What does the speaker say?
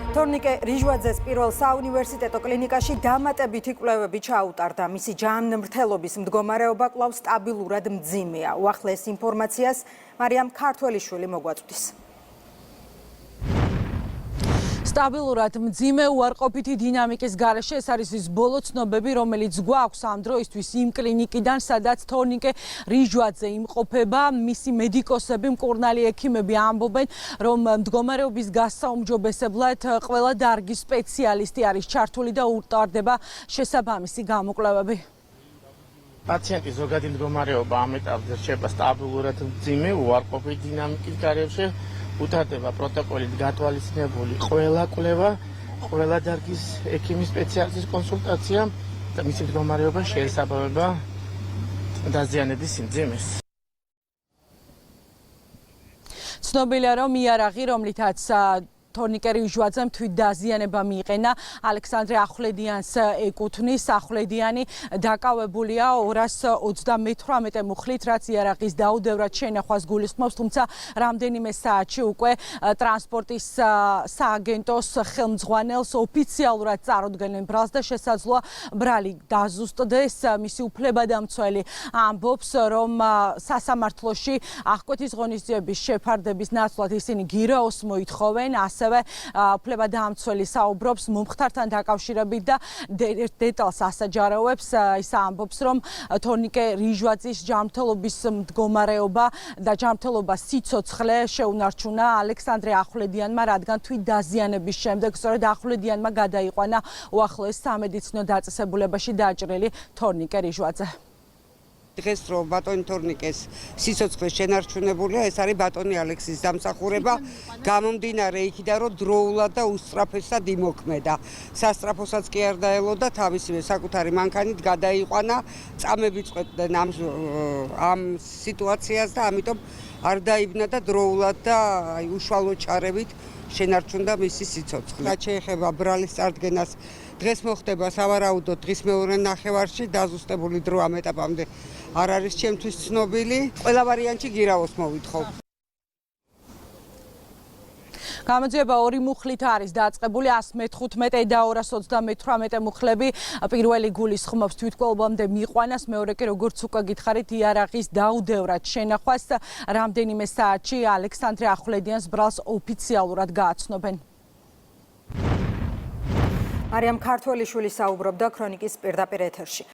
თორნიკე რიჟვაძეს პირველ საუნივერსიტეტო კლინიკაში დამატებითი კვლევები ჩაუტარდა. მისი ჯანმრთელობის მდგომარეობა კვლავ სტაბილურად მძიმეა. უახლეს ინფორმაციას მარიამ ქართველიშვილი მოგვაწვდის. სტაბილურად მძიმე უარყოფითი დინამიკის გარეშე ეს არის ის ბოლო ცნობები, რომელიც გვაქვს ამ დროისთვის იმ კლინიკიდან, სადაც თორნიკე რიჟვაძე იმყოფება. მისი მედიკოსები, მკურნალი ექიმები ამბობენ, რომ მდგომარეობის გასაუმჯობესებლად ყველა დარგის სპეციალისტი არის ჩართული და უტარდება შესაბამისი გამოკვლევები. პაციენტის ზოგადი მდგომარეობა ამ ეტაპზე რჩება სტაბილურად მძიმე უარყოფითი დინამიკის გარეშე. უტარდება პროტოკოლით გათვალისწინებული ყველა კვლევა, ყველა დარგის ექიმის სპეციალისტის კონსულტაცია და მისი მდგომარეობა შეესაბამება დაზიანების სიმძიმეს. ცნობილია, რომ იარაღი, რომლითაც თორნიკე რიჟვაძემ თვით დაზიანება მიიყენა, ალექსანდრე ახვლედიანს ეკუთვნის. ახვლედიანი დაკავებულია 238 მუხლით, რაც იარაღის დაუდევრად შენახვას გულისხმობს, თუმცა რამდენიმე საათში უკვე ტრანსპორტის სააგენტოს ხელმძღვანელს ოფიციალურად წარუდგენენ ბრალს და შესაძლოა ბრალი დაზუსტდეს. მისი უფლებადამცველი ამბობს, რომ სასამართლოში აღკვეთის ღონისძიების შეფარდების ნაცვლად ისინი გირაოს მოითხოვენ. ასევე უფლებადამცველი საუბრობს მომხდართან დაკავშირებით და დეტალს ასაჯაროვებს. ის ამბობს, რომ თორნიკე რიჟვაძის ჯანმრთელობის მდგომარეობა და ჯანმრთელობის სიცოცხლე შეუნარჩუნა ალექსანდრე ახვლედიანმა, რადგან თვით დაზიანების შემდეგ სწორედ ახვლედიანმა გადაიყვანა უახლოეს სამედიცინო დაწესებულებაში დაჭრილი თორნიკე რიჟვაძე. დღეს რომ ბატონი თორნიკეს სიცოცხლე შენარჩუნებულია, ეს არის ბატონი ალექსის დამსახურება, გამომდინარე იქიდან, რომ დროულად და უსწრაფესად იმოქმედა. სასწრაფოსაც კი არ დაელოდა, თავისივე საკუთარი მანქანით გადაიყვანა, წამები წყვეტდნენ ამ სიტუაციას და ამიტომ არ დაიბნა და დროულად და უშუალო ჩარევით შენარჩუნდა მისი სიცოცხლე. რაც შეეხება ბრალის წარდგენას, დღეს მოხდება სავარაუდოდ დღის მეორე ნახევარში, დაზუსტებული დრო ამ ეტაპამდე არ არის ჩემთვის ცნობილი. ყველა ვარიანტში გირაოს მოვითხოვ. გამოძიება ორი მუხლით არის დაწყებული, 115 და 228 მუხლები. პირველი გულისხმობს თვითკვლავამდე მიიყვანას, მეორე კი როგორც უკვე გითხარით, იარაღის დაუდევრად შენახვას. რამდენიმე საათში ალექსანდრე ახვლედიანს ბრალს ოფიციალურად გააცნობენ. მარიამ ქართველიშვილი საუბრობდა ქრონიკის პირდაპირ ეთერში.